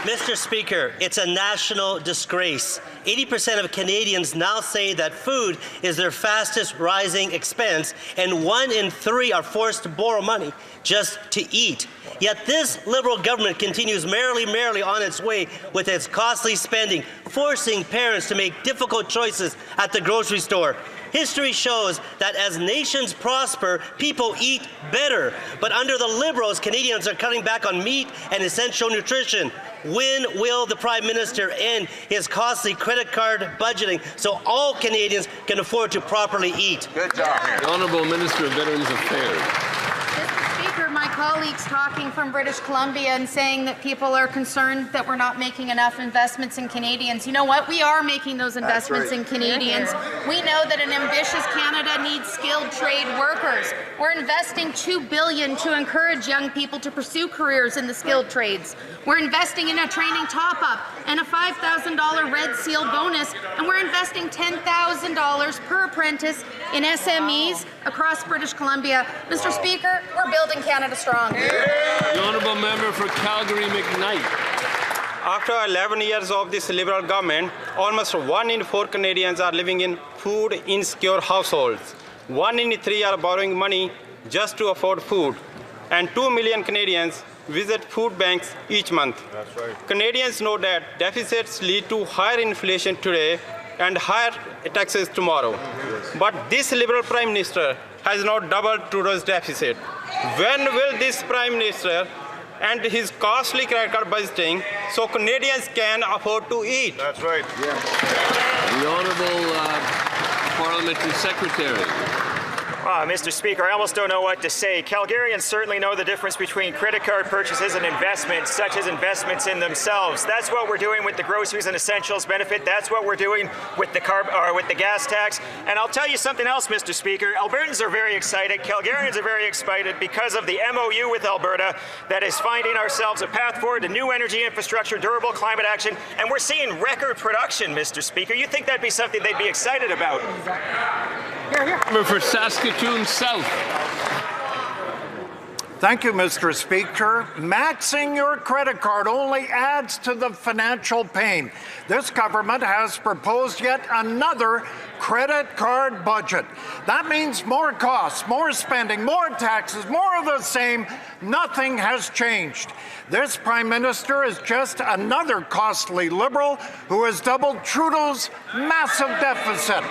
Mr. Speaker, it's a national disgrace. 80% of Canadians now say that food is their fastest rising expense, and 1 in 3 are forced to borrow money just to eat. Yet this Liberal government continues merrily on its way with its costly spending, forcing parents to make difficult choices at the grocery store. History shows that as nations prosper, people eat better. But under the Liberals, Canadians are cutting back on meat and essential nutrition. When will the Prime Minister end his costly credit card budgeting so all Canadians can afford to properly eat? Good job. The Honourable Minister of Veterans Affairs. Speaker, my colleagues talking from British Columbia and saying that people are concerned that we're not making enough investments in Canadians. You know what? We are making those investments in Canadians. We know that an ambitious Canada needs skilled trade workers. We're investing $2 billion to encourage young people to pursue careers in the skilled trades. We're investing in a training top-up and a $5,000 Red Seal bonus, and we're investing $10,000 per apprentice in SMEs across British Columbia. Mr. Speaker, we're building Canada strong. The Honourable Member for Calgary McKnight. After 11 years of this Liberal government, almost 1 in 4 Canadians are living in food insecure households. 1 in 3 are borrowing money just to afford food. And 2 million Canadians visit food banks each month. That's right. Canadians know that deficits lead to higher inflation today and higher taxes tomorrow. But this Liberal Prime Minister has now doubled Trudeau's deficit. When will this Prime Minister end his costly credit card budgeting so Canadians can afford to eat? That's right. The Honourable Parliamentary Secretary. Mr. Speaker, I almost don't know what to say. Calgarians certainly know the difference between credit card purchases and investments, such as investments in themselves. That's what we're doing with the groceries and essentials benefit. That's what we're doing with the gas tax. And I'll tell you something else, Mr. Speaker. Albertans are very excited. Calgarians are very excited because of the MOU with Alberta that is finding ourselves a path forward to new energy infrastructure, durable climate action, and we're seeing record production, Mr. Speaker. You'd think that'd be something they'd be excited about. For Saskatoon South. Thank you, Mr. Speaker. Maxing your credit card only adds to the financial pain. This government has proposed yet another credit card budget. That means more costs, more spending, more taxes, more of the same. Nothing has changed. This Prime Minister is just another costly Liberal who has doubled Trudeau's massive deficit.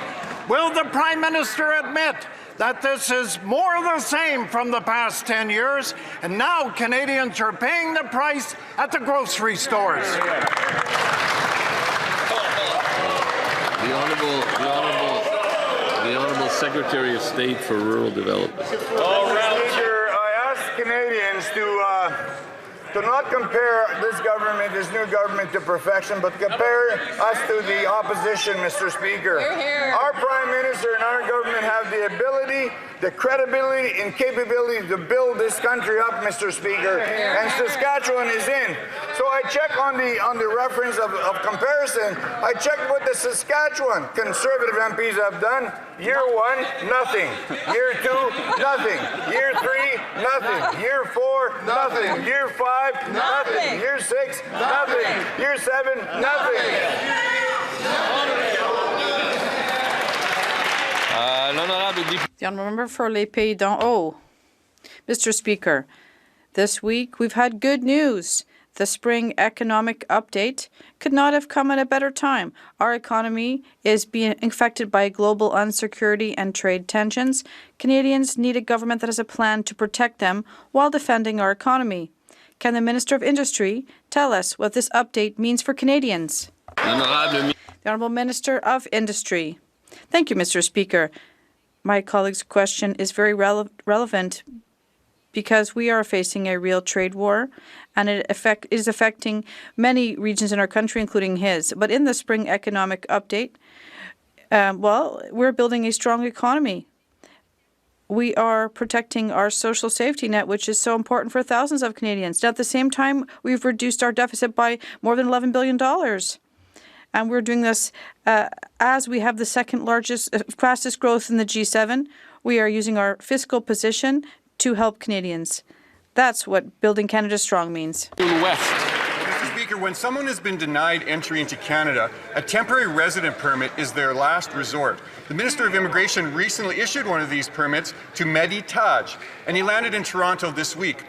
Will the Prime Minister admit that this is more of the same from the past 10 years, and now Canadians are paying the price at the grocery stores? The Honourable Secretary of State for Rural Development. Mr. Speaker, I ask Canadians to not compare this government, this new government, to perfection, but compare us to the opposition, Mr. Speaker. Our Prime Minister and our government have the ability, the credibility and capability to build this country up, Mr. Speaker, and Saskatchewan is in. So I check on the reference of comparison. I checked what the Saskatchewan Conservative MPs have done. Year 1, nothing. Year 2, nothing. Year 3, nothing. Year 4, nothing. Year 5, nothing. Year 6, nothing. Year 7, nothing. The Honourable Member for Les Pays d'en Haut. Mr. Speaker, this week we've had good news. The spring economic update could not have come at a better time. Our economy is being affected by global insecurity and trade tensions. Canadians need a government that has a plan to protect them while defending our economy. Can the Minister of Industry tell us what this update means for Canadians? The Honourable Minister of Industry. Thank you, Mr. Speaker. My colleague's question is very relevant because we are facing a real trade war, and it is affecting many regions in our country, including his. But in the spring economic update, we're building a strong economy. We are protecting our social safety net, which is so important for thousands of Canadians. At the same time, we've reduced our deficit by more than $11 billion. And we're doing this as we have the second largest, fastest growth in the G7. We are using our fiscal position to help Canadians. That's what building Canada strong means. Mr. Speaker, when someone has been denied entry into Canada, a temporary resident permit is their last resort. The Minister of Immigration recently issued one of these permits to Mehdi Taj, and he landed in Toronto this week.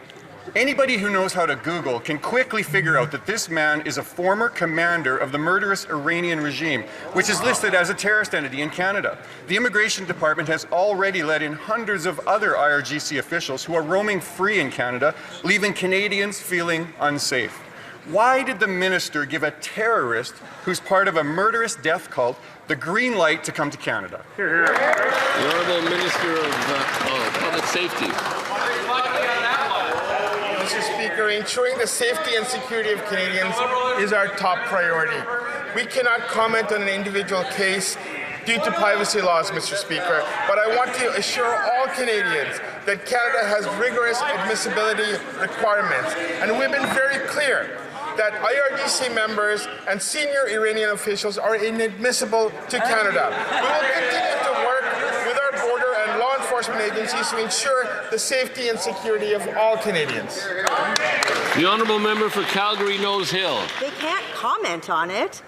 Anybody who knows how to Google can quickly figure out that this man is a former commander of the murderous Iranian regime, which is listed as a terrorist entity in Canada. The Immigration Department has already let in hundreds of other IRGC officials who are roaming free in Canada, leaving Canadians feeling unsafe. Why did the minister give a terrorist who's part of a murderous death cult the green light to come to Canada? The Honourable Minister of Public Safety. Mr. Speaker, ensuring the safety and security of Canadians is our top priority. We cannot comment on an individual case due to privacy laws, Mr. Speaker, but I want to assure all Canadians that Canada has rigorous admissibility requirements, and we've been very clear that IRGC members and senior Iranian officials are inadmissible to Canada. We will continue to work with our border and law enforcement agencies to ensure the safety and security of all Canadians. The Honourable Member for Calgary Nose Hill. They can't comment on it.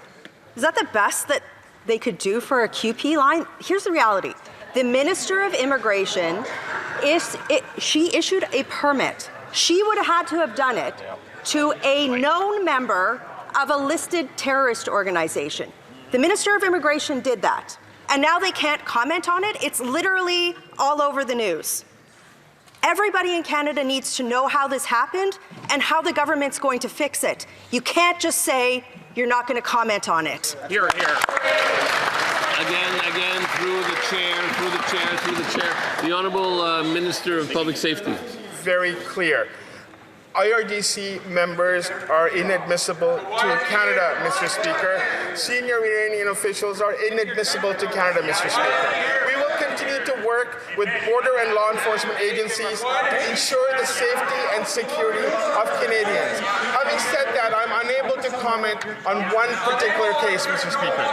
Is that the best that they could do for a QP line? Here's the reality. The Minister of Immigration, she issued a permit. She would have had to have done it to a known member of a listed terrorist organization. The Minister of Immigration did that. And now they can't comment on it. It's literally all over the news. Everybody in Canada needs to know how this happened and how the government's going to fix it. You can't just say you're not going to comment on it. Here, here. Again, through the chair. The Honourable Minister of Public Safety. Very clear. IRGC members are inadmissible to Canada, Mr. Speaker. Senior Iranian officials are inadmissible to Canada, Mr. Speaker. We will continue to work with border and law enforcement agencies to ensure the safety and security of Canadians. Having said that, I'm unable to comment on one particular case, Mr. Speaker.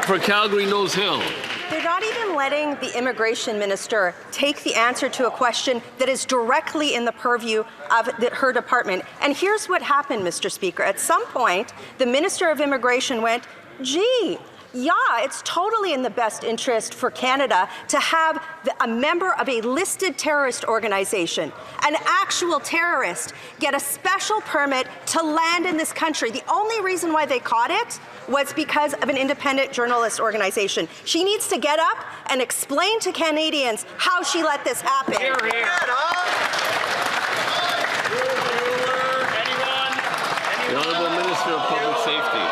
For Calgary Nose Hill. They're not even letting the immigration minister take the answer to a question that is directly in the purview of her department. And here's what happened, Mr. Speaker. At some point, the Minister of Immigration went, gee, yeah, it's totally in the best interest for Canada to have a member of a listed terrorist organization, an actual terrorist, get a special permit to land in this country. The only reason why they caught it was because of an independent journalist organization. She needs to get up and explain to Canadians how she let this happen. Here, here. The Honourable Minister of Public Safety.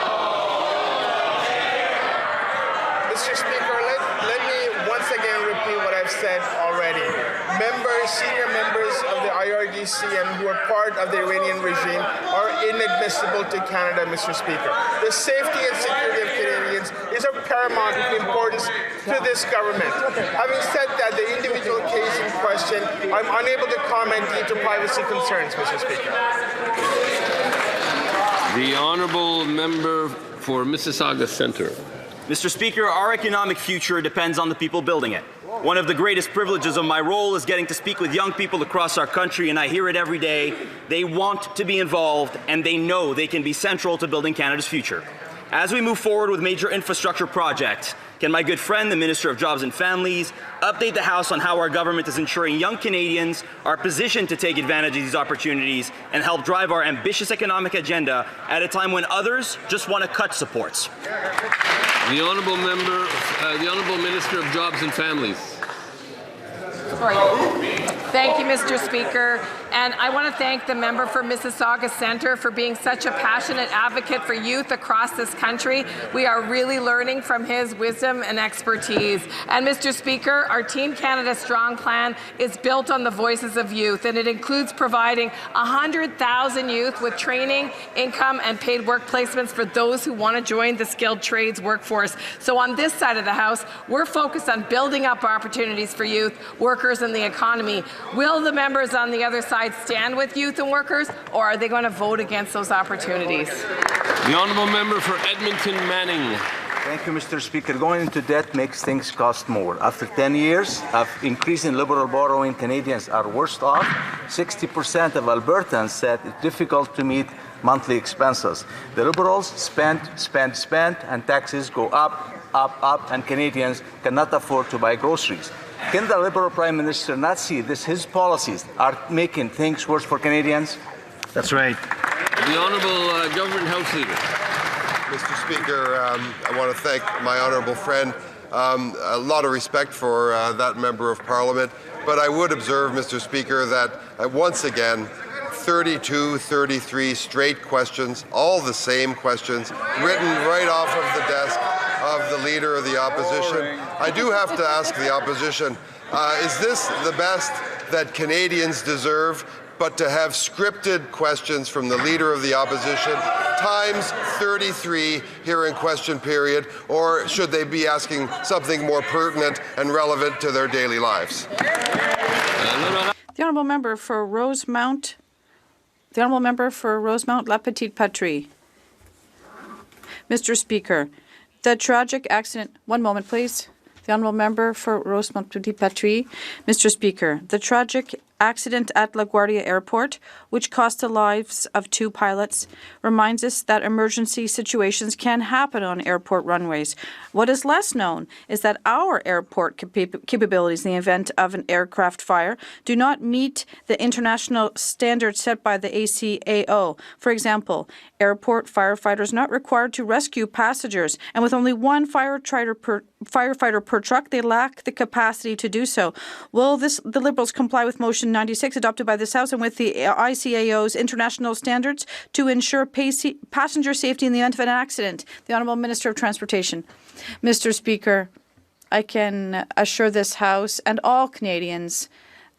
Mr. Speaker, let me once again repeat what I've said already. Members, senior members of the IRGC and who are part of the Iranian regime are inadmissible to Canada, Mr. Speaker. The safety and security of Canadians is of paramount importance to this government. Having said that, the individual case in question, I'm unable to comment due to privacy concerns, Mr. Speaker. The Honourable Member for Mississauga Centre. Mr. Speaker, our economic future depends on the people building it. One of the greatest privileges of my role is getting to speak with young people across our country, and I hear it every day. They want to be involved, and they know they can be central to building Canada's future. As we move forward with major infrastructure projects, can my good friend, the Minister of Jobs and Families, update the House on how our government is ensuring young Canadians are positioned to take advantage of these opportunities and help drive our ambitious economic agenda at a time when others just want to cut supports? The Honourable Member, the Honourable Minister of Jobs and Families. Thank you, Mr. Speaker. And I want to thank the member for Mississauga Centre for being such a passionate advocate for youth across this country. We are really learning from his wisdom and expertise. And Mr. Speaker, our Team Canada Strong plan is built on the voices of youth, and it includes providing 100,000 youth with training, income, and paid work placements for those who want to join the skilled trades workforce. So on this side of the House, we're focused on building up opportunities for youth, workers, and the economy. Will the members on the other side stand with youth and workers, or are they going to vote against those opportunities? The Honourable Member for Edmonton Manning. Thank you, Mr. Speaker. Going into debt makes things cost more. After 10 years of increasing liberal borrowing, Canadians are worse off. 60% of Albertans said it's difficult to meet monthly expenses. The Liberals spend, and taxes go up, and Canadians cannot afford to buy groceries. Can the Liberal Prime Minister not see this? His policies are making things worse for Canadians? That's right. The Honourable Government House Leader. Mr. Speaker, I want to thank my honourable friend. A lot of respect for that Member of Parliament, but I would observe, Mr. Speaker, that once again, 32, 33 straight questions, all the same questions, written right off of the desk of the Leader of the Opposition. I do have to ask the Opposition, is this the best that Canadians deserve, but to have scripted questions from the Leader of the Opposition, times 33 here in question period, or should they be asking something more pertinent and relevant to their daily lives? The Honourable Member for Rosemount. The Honourable Member for Rosemount La Petite Patrie. Mr. Speaker, the tragic accident. One moment, please. The Honourable Member for Rosemount La Petite Patrie. Mr. Speaker, the tragic accident at LaGuardia Airport, which cost the lives of 2 pilots, reminds us that emergency situations can happen on airport runways. What is less known is that our airport capabilities in the event of an aircraft fire do not meet the international standards set by the ACAO. For example, airport firefighters are not required to rescue passengers, and with only 1 firefighter per truck, they lack the capacity to do so. Will the Liberals comply with motion 96 adopted by this House and with the ICAO's international standards to ensure passenger safety in the event of an accident. The Honourable Minister of Transportation. Mr. Speaker, I can assure this House and all Canadians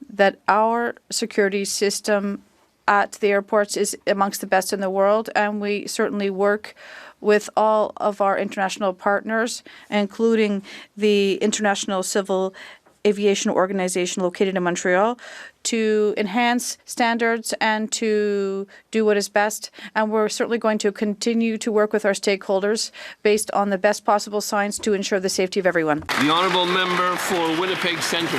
that our security system at the airports is amongst the best in the world, and we certainly work with all of our international partners, including the International Civil Aviation Organization located in Montreal, to enhance standards and to do what is best. And we're certainly going to continue to work with our stakeholders based on the best possible science to ensure the safety of everyone. The honourable member for Winnipeg Centre.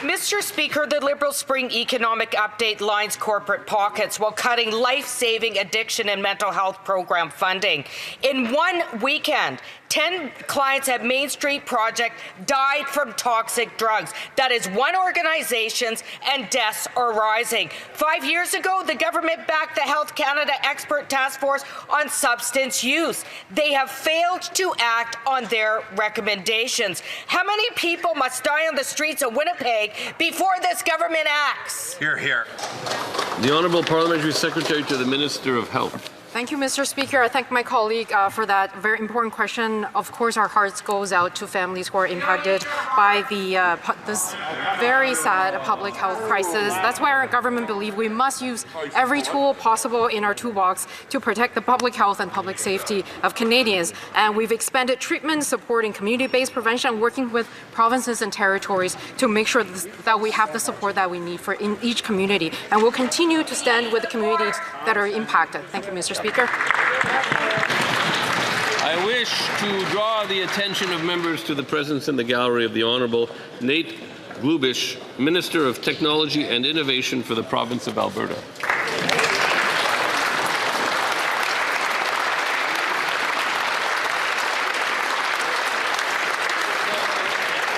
Mr. Speaker, the Liberal Spring Economic Update lines corporate pockets while cutting life-saving addiction and mental health program funding. In one weekend, 10 clients at Main Street Project died from toxic drugs. That is one organization's, and deaths are rising. 5 years ago, the government backed the Health Canada Expert Task Force on Substance Use. They have failed to act on their recommendations. How many people must die on the streets of Winnipeg before this government acts? Hear, hear. The Honourable Parliamentary Secretary to the Minister of Health. Thank you, Mr. Speaker. I thank my colleague for that very important question. Of course, our hearts goes out to families who are impacted by this very sad public health crisis. That's why our government believes we must use every tool possible in our toolbox to protect the public health and public safety of Canadians. And we've expanded treatment, supporting community-based prevention, working with provinces and territories to make sure that we have the support that we need for in each community. And we'll continue to stand with the communities that are impacted. Thank you, Mr. Speaker. I wish to draw the attention of members to the presence in the gallery of the Honourable Nate Glubish, Minister of Technology and Innovation for the province of Alberta.